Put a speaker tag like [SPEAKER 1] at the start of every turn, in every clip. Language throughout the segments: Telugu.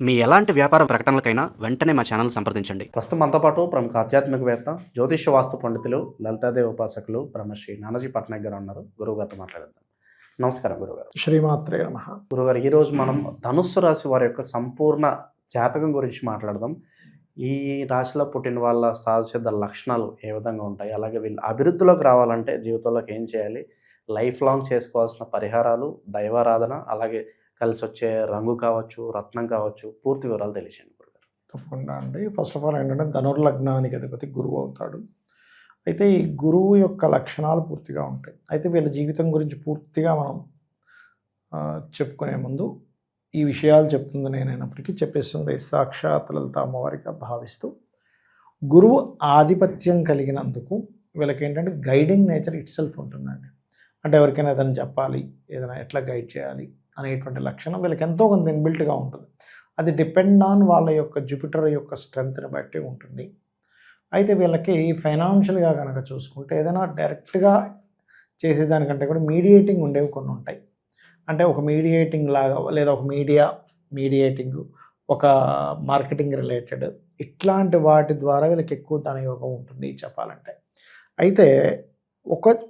[SPEAKER 1] మీ ఎలాంటి వ్యాపార ప్రకటనలకైనా వెంటనే మా ఛానల్ సంప్రదించండి.
[SPEAKER 2] ప్రస్తుతం మనతో పాటు ప్రముఖ ఆధ్యాత్మికవేత్త, జ్యోతిష్య వాస్తు పండితులు, లలితాదేవి ఉపాసకులు బ్రహ్మశ్రీ నానాజీ పట్నాయక్ గారు ఉన్నారు. గురువుగారితో మాట్లాడదాం. నమస్కారం గురుగారు.
[SPEAKER 3] శ్రీమాత్రే నమః.
[SPEAKER 2] గురుగారు, ఈరోజు మనం ధనుస్సు రాశి వారి యొక్క సంపూర్ణ జాతకం గురించి మాట్లాడదాం. ఈ రాశిలో పుట్టిన వాళ్ళ సహజసిద్ధ లక్షణాలు ఏ విధంగా ఉంటాయి, అలాగే వీళ్ళు అభివృద్ధిలోకి రావాలంటే జీవితంలోకి ఏం చేయాలి, లైఫ్ లాంగ్ చేసుకోవాల్సిన పరిహారాలు, దైవారాధన, అలాగే కలిసి వచ్చే రంగు కావచ్చు, రత్నం కావచ్చు, పూర్తి వివరాలు తెలియజేయండి గురుగారు.
[SPEAKER 3] తప్పకుండా అండి. ఫస్ట్ ఆఫ్ ఆల్ ఏంటంటే ధనుర్లగ్నానికి అధిపతి గురువు అవుతాడు. అయితే ఈ గురువు యొక్క లక్షణాలు పూర్తిగా ఉంటాయి. అయితే వీళ్ళ జీవితం గురించి పూర్తిగా మనం చెప్పుకునే ముందు ఈ విషయాలు చెప్తుంది నేనైనప్పటికీ చెప్పేస్తుంది సాక్షాత్ లలిత అమ్మవారిగా భావిస్తూ, గురువు ఆధిపత్యం కలిగినందుకు వీళ్ళకి ఏంటంటే గైడింగ్ నేచర్ ఇట్ సెల్ఫ్ ఉంటుందండి. అంటే ఎవరికైనా ఏదైనా చెప్పాలి, ఏదైనా ఎట్లా గైడ్ చేయాలి అనేటువంటి లక్షణం వీళ్ళకి ఎంతో కొంత ఇన్బిల్ట్గా ఉంటుంది. అది డిపెండ్ ఆన్ వాళ్ళ యొక్క జూపిటర్ యొక్క స్ట్రెంగ్త్ని బట్టి ఉంటుంది. అయితే వీళ్ళకి ఫైనాన్షియల్గా కనుక చూసుకుంటే ఏదైనా డైరెక్ట్గా చేసేదానికంటే కూడా మీడియేటింగ్ ఉండేవి కొన్ని ఉంటాయి. అంటే ఒక మీడియేటింగ్ లాగా, లేదా ఒక మీడియేటింగ్, ఒక మార్కెటింగ్ రిలేటెడ్, ఇట్లాంటి వాటి ద్వారా వీళ్ళకి ఎక్కువ ధనయోగం ఉంటుంది చెప్పాలంటే. అయితే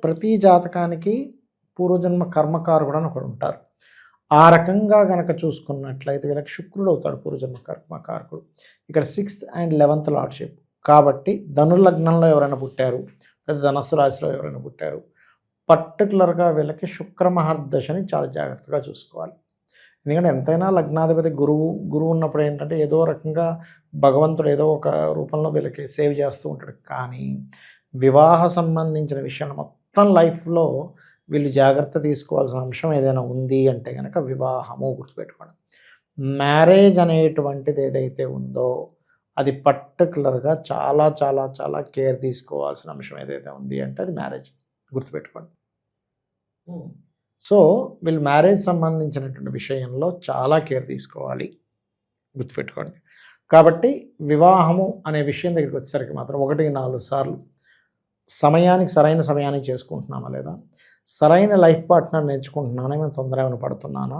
[SPEAKER 3] ప్రతి జాతకానికి పూర్వజన్మ కర్మకారకుడు అని ఒకడు ఉంటారు. ఆ రకంగా కనుక చూసుకున్నట్లయితే వీళ్ళకి శుక్రుడు అవుతాడు పూర్వజన్మ కర్మకారకుడు. ఇక్కడ 6th and 11th లార్డ్షిప్ కాబట్టి ధనుర్లగ్నంలో ఎవరైనా పుట్టారు, లేదా ధనస్సు రాశిలో ఎవరైనా పుట్టారు, పర్టికులర్గా వీళ్ళకి శుక్ర మహర్దశని చాలా జాగ్రత్తగా చూసుకోవాలి. ఎందుకంటే ఎంతైనా లగ్నాధిపతి గురువు ఉన్నప్పుడు ఏంటంటే ఏదో రకంగా భగవంతుడు ఏదో ఒక రూపంలో వీళ్ళకి సేవ్ చేస్తూ ఉంటాడు. కానీ వివాహ సంబంధించిన విషయాన్ని మొత్తం లైఫ్లో వీళ్ళు జాగ్రత్త తీసుకోవాల్సిన అంశం ఏదైనా ఉంది అంటే కనుక వివాహము. గుర్తుపెట్టుకోండి, మ్యారేజ్ అనేటువంటిది ఏదైతే ఉందో అది పర్టికులర్గా చాలా చాలా చాలా కేర్ తీసుకోవాల్సిన అంశం ఏదైతే ఉంది అంటే అది మ్యారేజ్. గుర్తుపెట్టుకోండి. సో వీళ్ళు మ్యారేజ్ సంబంధించినటువంటి విషయంలో చాలా కేర్ తీసుకోవాలి. గుర్తుపెట్టుకోండి. కాబట్టి వివాహము అనే విషయం దగ్గరికి వచ్చేసరికి మాత్రం 1-4 సార్లు సరైన సమయానికి చేసుకుంటున్నామా లేదా, సరైన లైఫ్ పార్ట్నర్ నేర్చుకుంటున్నానా, నేను తొందర ఏమైనా పడుతున్నానా,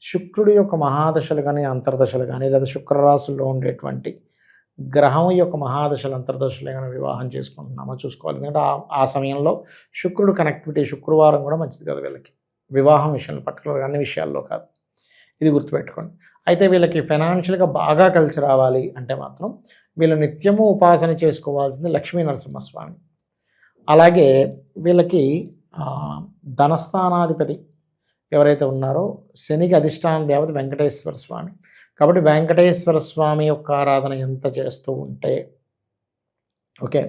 [SPEAKER 3] శుక్రుడి యొక్క మహాదశలు కానీ అంతర్దశలు కానీ, లేదా శుక్రరాశుల్లో ఉండేటువంటి గ్రహం యొక్క మహాదశలు అంతర్దశలు ఏమైనా వివాహం చేసుకుంటున్నామా చూసుకోవాలి. ఎందుకంటే ఆ సమయంలో శుక్రుడు కనెక్టివిటీ, శుక్రవారం కూడా మంచిది కదా వీళ్ళకి, వివాహం విషయంలో పర్టికులర్గా, అన్ని విషయాల్లో కాదు. ఇది గుర్తుపెట్టుకోండి. అయితే వీళ్ళకి ఫైనాన్షియల్గా బాగా కలిసి రావాలి అంటే మాత్రం వీళ్ళు నిత్యము ఉపాసన చేసుకోవాల్సింది లక్ష్మీ నరసింహస్వామి. అలాగే వీళ్ళకి ధనస్థానాధిపతి ఎవరైతే ఉన్నారో శనికి అధిష్టాన దేవత వెంకటేశ్వర స్వామి. కాబట్టి వెంకటేశ్వర స్వామి యొక్క ఆరాధన ఎంత చేస్తూ ఉంటే ఓకే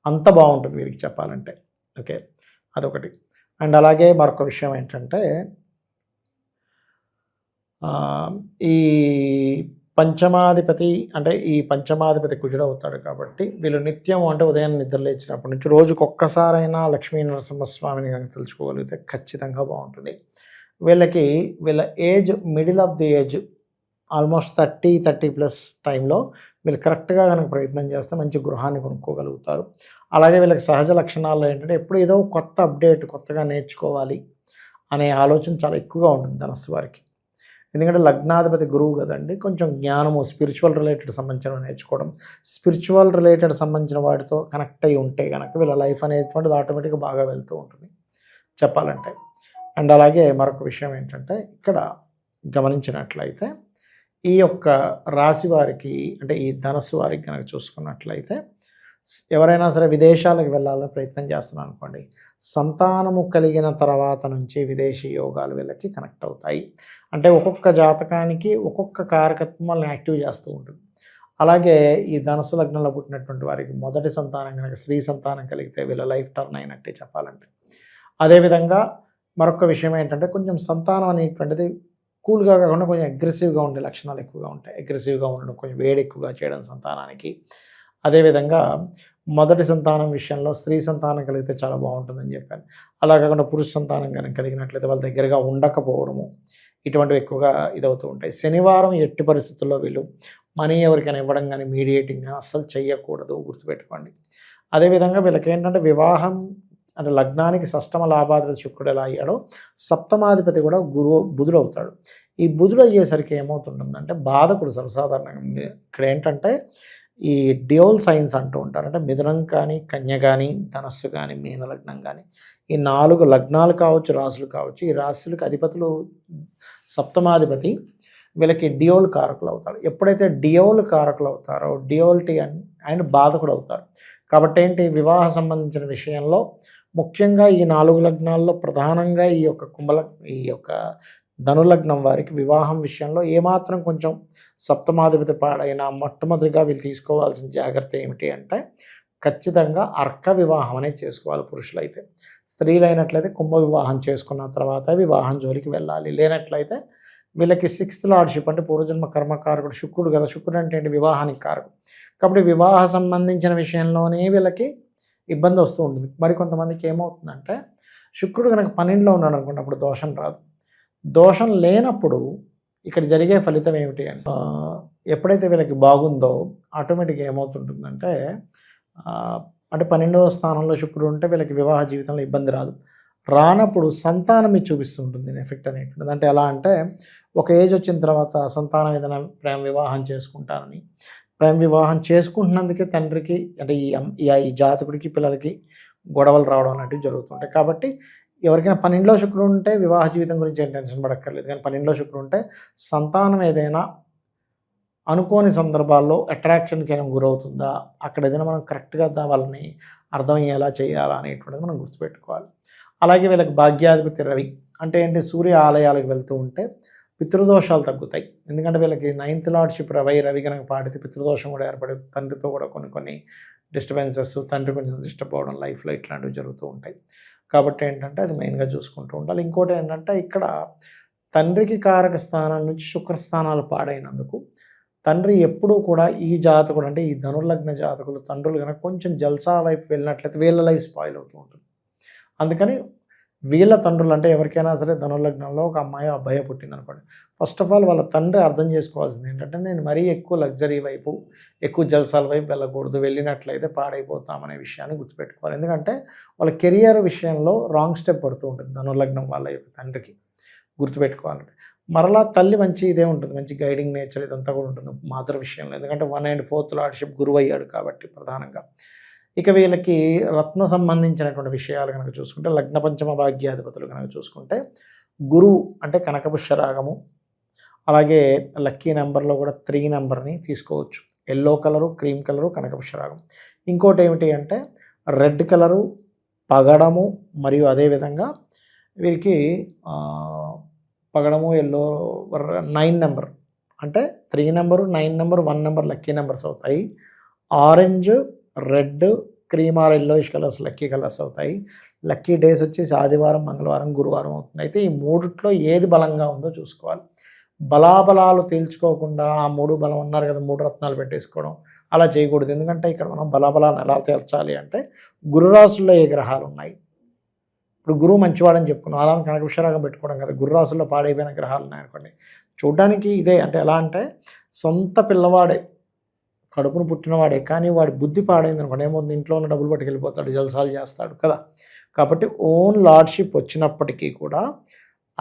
[SPEAKER 3] అంత బాగుంటుంది వీరికి చెప్పాలంటే. ఓకే, అదొకటి. అండ్ అలాగే మరొక విషయం ఏంటంటే ఈ పంచమాధిపతి కుజుడు అవుతాడు. కాబట్టి వీళ్ళు నిత్యం అంటే ఉదయం నిద్ర లేచినప్పటి నుంచి రోజుకు ఒక్కసారైనా లక్ష్మీ నరసింహస్వామిని కనుక తెలుసుకోగలిగితే ఖచ్చితంగా బాగుంటుంది. వీళ్ళ age middle of the age, almost 30+ టైంలో వీళ్ళు కరెక్ట్గా కనుక ప్రయత్నం చేస్తే మంచి గృహాన్ని కొనుక్కోగలుగుతారు. అలాగే వీళ్ళకి సహజ లక్షణాల్లో ఏంటంటే ఎప్పుడు ఏదో కొత్త అప్డేట్, కొత్తగా నేర్చుకోవాలి అనే ఆలోచన చాలా ఎక్కువగా ఉంటుంది ధనస్సు వారికి. ఎందుకంటే లగ్నాధిపతి గురువు కదండి, కొంచెం జ్ఞానము, స్పిరిచువల్ రిలేటెడ్ సంబంధించిన నేర్చుకోవడం, స్పిరిచువల్ రిలేటెడ్ సంబంధించిన వాటితో కనెక్ట్ అయి ఉంటే కనుక వీళ్ళ లైఫ్ అనేటువంటిది ఆటోమేటిక్గా బాగా వెళ్తూ ఉంటుంది చెప్పాలంటే. అండ్ అలాగే మరొక విషయం ఏంటంటే ఇక్కడ గమనించినట్లయితే ఈ యొక్క రాశి వారికి, అంటే ఈ ధనస్సు వారికి కనుక చూసుకున్నట్లయితే ఎవరైనా సరే విదేశాలకు వెళ్ళాలని ప్రయత్నం చేస్తున్నాను అనుకోండి, సంతానము కలిగిన తర్వాత నుంచి విదేశీ యోగాలు వీళ్ళకి కనెక్ట్ అవుతాయి. అంటే ఒక్కొక్క జాతకానికి ఒక్కొక్క కారకత్వం వాళ్ళని యాక్టివ్ చేస్తూ ఉంటుంది. అలాగే ఈ ధనుసు లగ్నంలో పుట్టినటువంటి వారికి మొదటి సంతానం కనుక స్త్రీ సంతానం కలిగితే వీళ్ళ లైఫ్ టర్న్ అయినట్టే చెప్పాలంటే. అదేవిధంగా మరొక విషయం ఏంటంటే కొంచెం సంతానం అనేటువంటిది కూల్గా కాకుండా కొంచెం అగ్రెసివ్గా ఉండే లక్షణాలు ఎక్కువగా ఉంటాయి. అగ్రెసివ్గా ఉండడం, కొంచెం వేడి ఎక్కువగా చేయడం సంతానానికి. అదేవిధంగా మొదటి సంతానం విషయంలో స్త్రీ సంతానం కలిగితే చాలా బాగుంటుందని చెప్పాను. అలా కాకుండా పురుష సంతానం కనుక కలిగినట్లయితే వాళ్ళ దగ్గరగా ఉండకపోవడము, ఇటువంటివి ఎక్కువగా ఇదవుతూ ఉంటాయి. శనివారం ఎట్టి పరిస్థితుల్లో వీళ్ళు మనీ ఎవరికైనా ఇవ్వడం కానీ, మీడియేటింగ్ కానీ అస్సలు చేయకూడదు. గుర్తుపెట్టుకోండి. అదేవిధంగా వీళ్ళకి ఏంటంటే వివాహం అంటే లగ్నానికి షష్టమ లాభాధిపతి శుక్రుడు ఎలా అయ్యాడో సప్తమాధిపతి కూడా బుధుడు అవుతాడు. ఈ బుధుడు అయ్యేసరికి ఏమవుతుంటుందంటే బాధకుడు సర్వసాధారణంగా ఇక్కడ ఏంటంటే ఈ డ్యూయల్ సైన్స్ అంటూ ఉంటారు. అంటే మిథునం కానీ, కన్య కానీ, ధనస్సు కానీ, మీన లగ్నం కానీ, ఈ 4 లగ్నాలు కావచ్చు, రాశులు కావచ్చు, ఈ రాశులకు అధిపతులు సప్తమాధిపతి వీళ్ళకి డ్యూయల్ కారకులు అవుతాడు. ఎప్పుడైతే డ్యూయల్ కారకులు అవుతారో డ్యూయల్టీ అండ్ బాధకుడు అవుతారు. కాబట్టి ఏంటి, వివాహ సంబంధించిన విషయంలో ముఖ్యంగా ఈ 4 లగ్నాల్లో ప్రధానంగా ఈ యొక్క ధనులగ్నం వారికి వివాహం విషయంలో ఏమాత్రం కొంచెం సప్తమాధిపతి పాడైనా మొట్టమొదటిగా వీళ్ళు తీసుకోవాల్సిన జాగ్రత్త ఏమిటి అంటే ఖచ్చితంగా అర్క వివాహం అనేది చేసుకోవాలి పురుషులైతే. స్త్రీలైనట్లయితే కుంభ వివాహం చేసుకున్న తర్వాత వివాహం జోలికి వెళ్ళాలి. లేనట్లయితే వీళ్ళకి 6th లార్డ్షిప్ అంటే పూర్వజన్మ కర్మకారకుడు శుక్రుడు కదా. శుక్రుడు అంటే ఏంటి, వివాహానికి కారకుడు. కాబట్టి వివాహ సంబంధించిన విషయంలోనే వీళ్ళకి ఇబ్బంది వస్తూ ఉంటుంది. మరి కొంతమందికి ఏమవుతుందంటే శుక్రుడు కనుక 12లో ఉన్నాడు అనుకోండి, అప్పుడు దోషం రాదు. దోషం లేనప్పుడు ఇక్కడ జరిగే ఫలితం ఏమిటి అంటే ఎప్పుడైతే వీళ్ళకి బాగుందో ఆటోమేటిక్గా ఏమవుతుంటుందంటే అంటే 12వ స్థానంలో శుక్రుడు ఉంటే వీళ్ళకి వివాహ జీవితంలో ఇబ్బంది రాదు. రానప్పుడు సంతానం మీద చూపిస్తుంటుంది ఎఫెక్ట్ అనేటువంటిది. అంటే ఎలా అంటే ఒక ఏజ్ వచ్చిన తర్వాత సంతానం ఏదైనా ప్రేమ వివాహం చేసుకుంటారని, ప్రేమ వివాహం చేసుకుంటున్నందుకే తండ్రికి అంటే ఈ జాతకుడికి పిల్లలకి గొడవలు రావడం అనేటివి జరుగుతుంటాయి. కాబట్టి ఎవరికైనా 12లో శుక్రుడు ఉంటే వివాహ జీవితం గురించి ఏం టెన్షన్ పడక్కర్లేదు. కానీ 12లో శుక్రుడు ఉంటే సంతానం ఏదైనా అనుకోని సందర్భాల్లో అట్రాక్షన్కి ఏమైనా గురవుతుందా, అక్కడ ఏదైనా మనం కరెక్ట్గా వాళ్ళని అర్థమయ్యేలా చేయాలా అనేటువంటిది మనం గుర్తుపెట్టుకోవాలి. అలాగే వీళ్ళకి భాగ్యాధిపతి రవి అంటే ఏంటి, సూర్య ఆలయాలకు వెళ్తూ ఉంటే పితృదోషాలు తగ్గుతాయి. ఎందుకంటే వీళ్ళకి 9th లార్డ్షిప్ రవి కనుక పాడితే పితృదోషం కూడా ఏర్పడి తండ్రితో కూడా కొన్ని డిస్టర్బెన్సెస్, తండ్రి కొంచెం డిస్టర్బ్ అవ్వడం లైఫ్లో ఇట్లాంటివి జరుగుతూ ఉంటాయి. కాబట్టి ఏంటంటే అది మెయిన్గా చూసుకుంటూ ఉండాలి. ఇంకోటి ఏంటంటే ఇక్కడ తండ్రికి కారక స్థానం నుంచి శుక్రస్థానాలు పాడైనందుకు తండ్రి ఎప్పుడూ కూడా ఈ జాతకుడు అంటే ఈ ధనుర్లగ్న జాతకులు తండ్రులు కనుక కొంచెం జల్సా వైపు వెళ్ళినట్లయితే వీళ్ళ లైఫ్ స్పాయిల్ అవుతూ ఉంటుంది. అందుకని వీళ్ళ తండ్రులు అంటే ఎవరికైనా సరే ధనుర్లగ్నంలో ఒక అమ్మాయి అబ్బాయి పుట్టింది అనుకోండి, ఫస్ట్ ఆఫ్ ఆల్ వాళ్ళ తండ్రి అర్థం చేసుకోవాల్సింది ఏంటంటే నేను మరీ ఎక్కువ లగ్జరీ వైపు ఎక్కువ జల్సాల వైపు వెళ్ళకూడదు, వెళ్ళినట్లయితే పాడైపోతామనే విషయాన్ని గుర్తుపెట్టుకోవాలి. ఎందుకంటే వాళ్ళ కెరియర్ విషయంలో రాంగ్ స్టెప్ పడుతూ ఉంటుంది ధనుర్లగ్నం వాళ్ళ యొక్క తండ్రికి. గుర్తుపెట్టుకోవాలంటే మరలా తల్లి మంచి ఇదే ఉంటుంది, మంచి గైడింగ్ నేచర్ ఇదంతా కూడా ఉంటుంది మాతృ విషయంలో. ఎందుకంటే 1 and 4th లార్డ్షిప్ గురువు అయ్యాడు కాబట్టి ప్రధానంగా. ఇక వీళ్ళకి రత్న సంబంధించినటువంటి విషయాలు కనుక చూసుకుంటే లగ్న పంచమ భాగ్యాధిపతులు కనుక చూసుకుంటే గురువు అంటే కనకపుష్యరాగము, అలాగే లక్కీ నెంబర్లో కూడా 3 నెంబర్ని తీసుకోవచ్చు. ఎల్లో కలరు, క్రీమ్ కలరు, కనకపుష్యరాగం. ఇంకోటి ఏమిటి అంటే రెడ్ కలరు, పగడము, మరియు అదేవిధంగా వీరికి పగడము, ఎల్లో, 9 నెంబర్ అంటే 3 number, 9 number, 1 number lucky numbers అవుతాయి. Orange, red, cream or yellowish colours lucky colours అవుతాయి. లక్కీ డేస్ వచ్చేసి ఆదివారం, మంగళవారం, గురువారం అవుతుంది. అయితే ఈ 3ట్లో ఏది బలంగా ఉందో చూసుకోవాలి. బలాబలాలు తేల్చుకోకుండా ఆ 3 బలం ఉన్నారు కదా 3 రత్నాలు పెట్టేసుకోవడం అలా చేయకూడదు. ఎందుకంటే ఇక్కడ మనం బలాబలాన్ని ఎలా తేల్చాలి అంటే గురురాశుల్లో ఏ గ్రహాలు ఉన్నాయి, ఇప్పుడు గురువు మంచివాడని చెప్పుకున్నాం, అలా కనకపుష్యరాగం పెట్టుకోవడం కదా. గురురాశుల్లో పాడైపోయిన గ్రహాలు ఉన్నాయనుకోండి, చూడడానికి ఇదే అంటే ఎలా అంటే సొంత పిల్లవాడే కడుపును పుట్టినవాడే కానీ వాడి బుద్ధి పాడైంది అనుకోండి, ఏమవుతుంది, ఇంట్లో ఉన్న డబ్బులు పట్టుకెళ్ళిపోతాడు, జల్సాలు చేస్తాడు కదా. కాబట్టి ఓన్ లార్డ్షిప్ వచ్చినప్పటికీ కూడా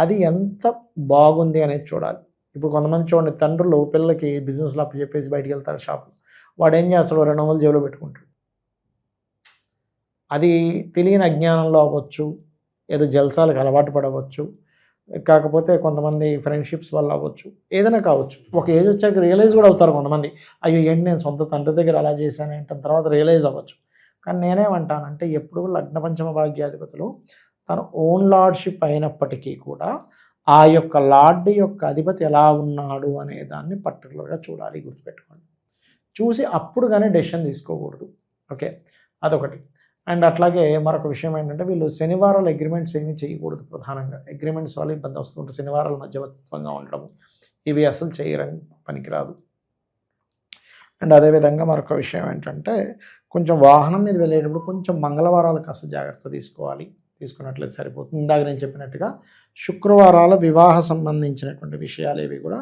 [SPEAKER 3] అది ఎంత బాగుంది అనేది చూడాలి. ఇప్పుడు కొంతమంది చూడండి, తండ్రులు పిల్లలకి బిజినెస్లో అప్పు చెప్పేసి బయటికి వెళ్తారు షాపులు, వాడు ఏం చేస్తాడు, 200 జేబులో పెట్టుకుంటాడు. అది తెలియని అజ్ఞానంలో అవ్వచ్చు, ఏదో జల్సాలకు అలవాటు పడవచ్చు, కాకపోతే కొంతమంది ఫ్రెండ్షిప్స్ వల్ల అవ్వచ్చు, ఏదైనా కావచ్చు. ఒక ఏజ్ వచ్చాక రియలైజ్ కూడా అవుతారు కొంతమంది, అయ్యో ఏంటి నేను సొంత తండ్రి దగ్గర అలా చేశాను ఏంటంటే తర్వాత రియలైజ్ అవ్వచ్చు. కానీ నేనేమంటానంటే ఎప్పుడు లగ్న పంచమ భాగ్యాధిపతులు తన ఓన్ లార్డ్షిప్ అయినప్పటికీ కూడా ఆ యొక్క లార్డ్ యొక్క అధిపతి ఎలా ఉన్నాడు అనే దాన్ని పర్టికులర్గా చూడాలి, గుర్తుపెట్టుకోండి. చూసి అప్పుడు కానీ డెసిషన్ తీసుకోకూడదు. ఓకే, అదొకటి. అండ్ అట్లాగే మరొక విషయం ఏంటంటే వీళ్ళు శనివారాలు అగ్రిమెంట్స్ ఏమీ చేయకూడదు. ప్రధానంగా అగ్రిమెంట్స్ వల్ల ఇబ్బంది వస్తుంటుంది. శనివారాల మధ్యవర్తిత్వంగా ఉండడం ఇవి అసలు చేయడం పనికిరాదు. అండ్ అదేవిధంగా మరొక విషయం ఏంటంటే కొంచెం వాహనం మీద వెళ్ళేటప్పుడు కొంచెం మంగళవారాలు కాస్త జాగ్రత్త తీసుకోవాలి, తీసుకున్నట్లయితే సరిపోతుంది. ఇందాక నేను చెప్పినట్టుగా శుక్రవారాల వివాహ సంబంధించినటువంటి విషయాలు ఏవి కూడా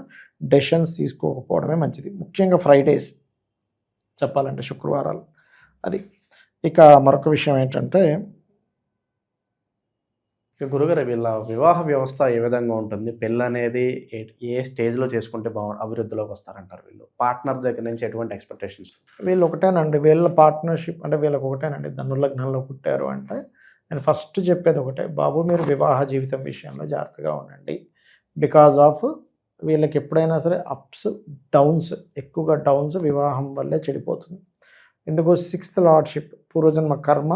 [SPEAKER 3] డెసిషన్స్ తీసుకోకపోవడమే మంచిది. ముఖ్యంగా ఫ్రైడేస్ చెప్పాలంటే శుక్రవారాలు అది. ఇక మరొక విషయం ఏంటంటే
[SPEAKER 2] ఇక గురుగారు వీళ్ళ వివాహ వ్యవస్థ ఏ విధంగా ఉంటుంది? పెళ్ళి అనేది ఏ స్టేజ్‌లో చేసుకుంటే అభివృద్ధిలోకి వస్తారంటారు వీళ్ళు? పార్ట్నర్ దగ్గర నుంచి ఎటువంటి ఎక్స్‌పెక్టేషన్స్?
[SPEAKER 3] వీళ్ళు ఒకటేనండి, వీళ్ళ పార్ట్నర్షిప్ అంటే వీళ్ళకి ఒకటేనండి. ధనుర్లగ్నంలో పుట్టారు అంటే నేను ఫస్ట్ చెప్పేది ఒకటే, బాబు మీరు వివాహ జీవితం విషయంలో జాగ్రత్తగా ఉండండి. బికాజ్ ఆఫ్ వీళ్ళకి ఎప్పుడైనా సరే అప్స్ డౌన్స్, ఎక్కువగా డౌన్స్ వివాహం వల్లే చెడిపోతుంది. ఎందుకు? 6th లార్డ్‌షిప్, పూర్వజన్మ కర్మ,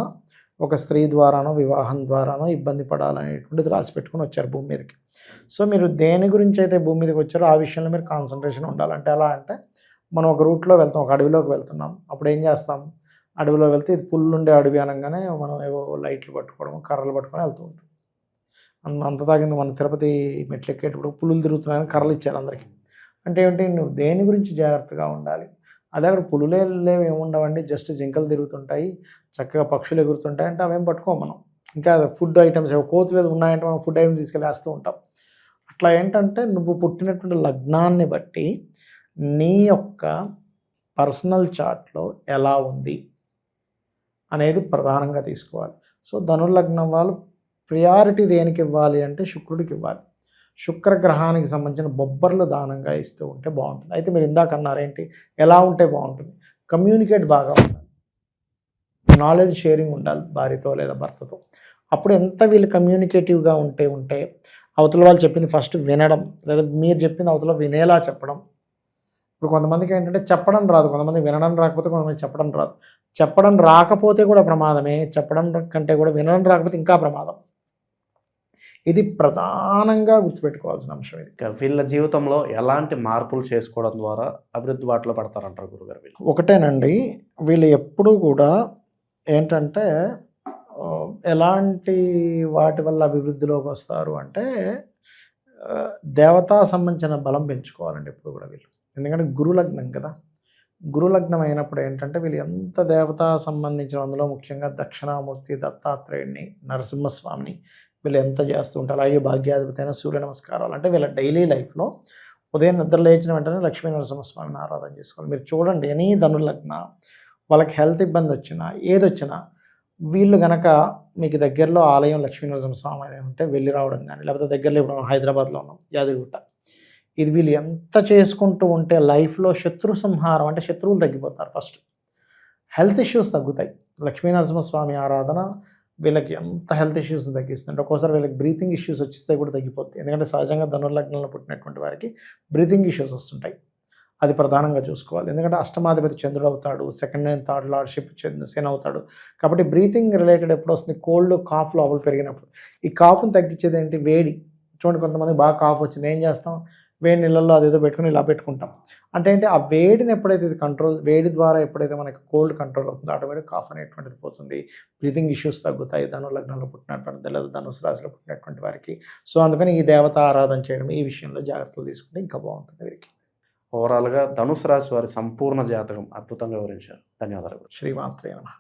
[SPEAKER 3] ఒక స్త్రీ ద్వారానో వివాహం ద్వారానో ఇబ్బంది పడాలనేటువంటిది రాసి పెట్టుకుని వచ్చారు భూమి మీదకి. సో మీరు దేని గురించి అయితే భూమి మీదకి వచ్చారో ఆ విషయంలో మీరు కాన్సన్ట్రేషన్ ఉండాలి. అంటే ఎలా అంటే, మనం ఒక రూట్లో వెళ్తాం, ఒక అడవిలోకి వెళ్తున్నాం, అప్పుడు ఏం చేస్తాం? అడవిలో వెళ్తే ఇది పుల్లుండే అడవి అనగానే మనం ఏవో లైట్లు పట్టుకోవడం, కర్రలు పట్టుకొని వెళ్తూ ఉంటాం. అంత తాగింది మన తిరుపతి మెట్లు ఎక్కేటప్పుడు పులులు తిరుగుతున్నాయని కర్రలు ఇచ్చారు అందరికీ. అంటే ఏంటి? నువ్వు దేని గురించి జాగ్రత్తగా ఉండాలి. అదే అక్కడ పులులే లేవు, ఏముండవండి, జస్ట్ జింకలు తిరుగుతుంటాయి, చక్కగా పక్షులు ఎగురుతుంటాయి అంటే అవేం పట్టుకోం మనం. ఇంకా ఫుడ్ ఐటమ్స్ కోతులు ఉన్నాయంటే మనం ఫుడ్ ఐటమ్స్ తీసుకెళ్ళేస్తూ ఉంటాం. అట్లా ఏంటంటే నువ్వు పుట్టినటువంటి లగ్నాన్ని బట్టి నీ యొక్క పర్సనల్ చార్ట్లో ఎలా ఉంది అనేది ప్రధానంగా తీసుకోవాలి. సో ధనుర్లగ్నం వాళ్ళు ప్రియారిటీ దేనికి ఇవ్వాలి అంటే శుక్రుడికి ఇవ్వాలి. శుక్రగ్రహానికి సంబంధించిన బొబ్బర్లు దానంగా ఇస్తూ ఉంటే బాగుంటుంది. అయితే మీరు ఇందాక అన్నారేంటి, ఎలా ఉంటే బాగుంటుంది? కమ్యూనికేట్ బాగా ఉండాలి, నాలెడ్జ్ షేరింగ్ ఉండాలి భార్యతో లేదా భర్తతో. అప్పుడు ఎంత వీళ్ళు కమ్యూనికేటివ్గా ఉంటే అవతల వాళ్ళు చెప్పింది ఫస్ట్ వినడం, లేదా మీరు చెప్పింది అవతల వినేలా చెప్పడం. ఇప్పుడు కొంతమందికి ఏంటంటే చెప్పడం రాదు, కొంతమంది వినడం రాకపోతే కొంతమంది చెప్పడం రాదు. చెప్పడం రాకపోతే కూడా ప్రమాదమే, చెప్పడం కంటే కూడా వినడం రాకపోతే ఇంకా ప్రమాదం. ఇది ప్రధానంగా గుర్తుపెట్టుకోవాల్సిన అంశం ఇది.
[SPEAKER 2] వీళ్ళ జీవితంలో ఎలాంటి మార్పులు చేసుకోవడం ద్వారా అభివృద్ధి బాటలో పడతారంటారు గురుగారు వీళ్ళు?
[SPEAKER 3] ఒకటేనండి, వీళ్ళు ఎప్పుడూ కూడా ఏంటంటే ఎలాంటి వాటి వల్ల అభివృద్ధిలోకి వస్తారు అంటే దేవతా సంబంధించిన బలం పెంచుకోవాలండి ఎప్పుడు కూడా వీళ్ళు. ఎందుకంటే గురులగ్నం కదా, గురులగ్నం అయినప్పుడు ఏంటంటే వీళ్ళు ఎంత దేవతా సంబంధించిన, అందులో ముఖ్యంగా దక్షిణామూర్తి, దత్తాత్రేయుడిని, నరసింహస్వామిని వీళ్ళు ఎంత చేస్తూ ఉంటారు. అలాగే భాగ్యాధిపతి అయిన సూర్య నమస్కారాలు. అంటే వీళ్ళ డైలీ లైఫ్లో ఉదయం నిద్ర లేచిన వెంటనే లక్ష్మీ నరసింహస్వామిని ఆరాధన చేసుకోవాలి. మీరు చూడండి, ఎనీ ధనుర్లగ్న వాళ్ళకి హెల్త్ ఇబ్బంది వచ్చినా ఏదొచ్చినా వీళ్ళు గనక మీకు దగ్గరలో ఆలయం లక్ష్మీ నరసింహస్వామి అనేది ఉంటే వెళ్ళి రావడం కానీ, లేకపోతే దగ్గరలో ఇప్పుడు హైదరాబాద్లో ఉన్నాం యాదగిరిగుట్ట, ఇది వీళ్ళు ఎంత చేసుకుంటూ ఉంటే లైఫ్లో శత్రు సంహారం, అంటే శత్రువులు తగ్గిపోతారు. ఫస్ట్ హెల్త్ ఇష్యూస్ తగ్గుతాయి. లక్ష్మీ నరసింహస్వామి ఆరాధన వీళ్ళకి ఎంత హెల్త్ ఇష్యూస్ని తగ్గిస్తుంటే, ఒక్కోసారి వీళ్ళకి బ్రీతింగ్ ఇష్యూస్ వచ్చిస్తే కూడా తగ్గిపోతాయి. ఎందుకంటే సహజంగా ధనుర్లగ్నంలో పుట్టినటువంటి వారికి బ్రీతింగ్ ఇష్యూస్ వస్తుంటాయి. అది ప్రధానంగా చూసుకోవాలి. ఎందుకంటే అష్టమాధిపతి చంద్రుడు అవుతాడు, 2nd and 3rd లార్డ్‌షిప్ శని అవుతాడు. కాబట్టి బ్రీతింగ్ రిలేటెడ్ ఎప్పుడు వస్తుంది? కోల్డ్, కాఫ్ లోపల పెరిగినప్పుడు. ఈ కాఫ్ని తగ్గించేది ఏంటి? వేడి. చూడండి, కొంతమంది బాగా కాఫ్ వచ్చింది, ఏం చేస్తాం? వేడి నీళ్ళల్లో అదేదో పెట్టుకుని ఇలా పెట్టుకుంటాం. అంటే ఏంటి? ఆ వేడిని ఎప్పుడైతే ఇది కంట్రోల్, వేడి ద్వారా ఎప్పుడైతే మనకి కోల్డ్ కంట్రోల్ అవుతుందో ఆటోమేటిక్ కాఫ్ అనేటువంటిది పోతుంది, బ్రీతింగ్ ఇష్యూస్ తగ్గుతాయి ధనుర్లగ్నంలో పుట్టినటువంటి లేదా ధనుసు రాశిలో పుట్టినటువంటి వారికి. సో అందుకని ఈ దేవత ఆరాధన చేయడం, ఈ విషయంలో జాగ్రత్తలు తీసుకుంటే ఇంకా బాగుంటుంది వీరికి.
[SPEAKER 2] ఓవరాల్గా ధనుసు రాశి వారి సంపూర్ణ జాతకం అద్భుతంగా వివరించారు. ధన్యవాదాలు.
[SPEAKER 3] శ్రీమాత్రే నమః.